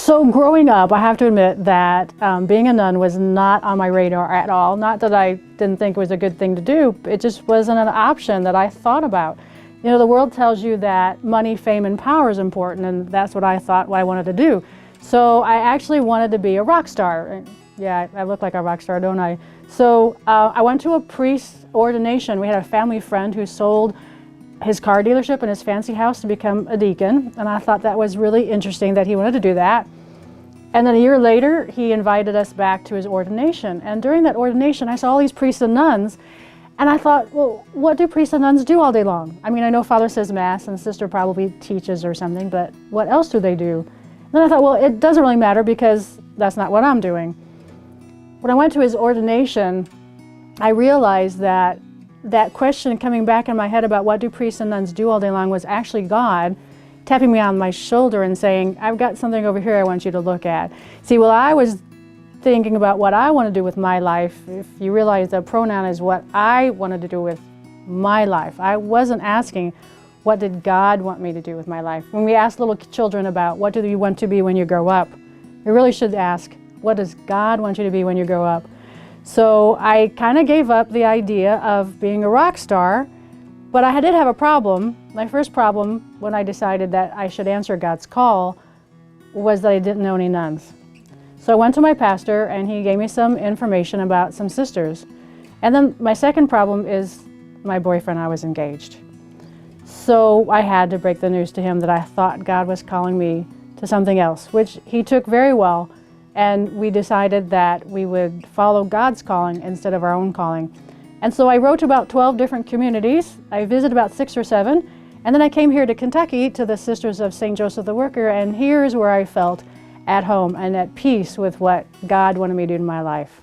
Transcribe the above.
So growing up, I have to admit that being a nun was not on my radar at all. Not that I didn't think it was a good thing to do, it just wasn't an option that I thought about. You know, the world tells you that money, fame, and power is important, and that's what I thought I wanted to do. So I actually wanted to be a rock star. Yeah, I look like a rock star, don't I? So I went to a priest ordination. We had a family friend who sold his car dealership and his fancy house to become a deacon, and I thought that was really interesting that he wanted to do that. And then a year later, he invited us back to his ordination, and during that ordination, I saw all these priests and nuns, and I thought, well, what do priests and nuns do all day long? I mean, I know Father says Mass and Sister probably teaches or something, but what else do they do? And then I thought, well, it doesn't really matter because that's not what I'm doing. When I went to his ordination, I realized that that question coming back in my head about what do priests and nuns do all day long was actually God tapping me on my shoulder and saying, I've got something over here I want you to look at. See, well, I was thinking about what I want to do with my life. If you realize the pronoun is what I wanted to do with my life. I wasn't asking, what did God want me to do with my life? When we ask little children about what do you want to be when you grow up, we really should ask, what does God want you to be when you grow up? So I kind of gave up the idea of being a rock star, but I did have a problem. My first problem when I decided that I should answer God's call was that I didn't know any nuns. So I went to my pastor and he gave me some information about some sisters. And then my second problem is my boyfriend, I was engaged. So I had to break the news to him that I thought God was calling me to something else, which he took very well. And we decided that we would follow God's calling instead of our own calling. And so I wrote to about 12 different communities. I visited about 6 or 7. And then I came here to Kentucky to the Sisters of St. Joseph the Worker. And here's where I felt at home and at peace with what God wanted me to do in my life.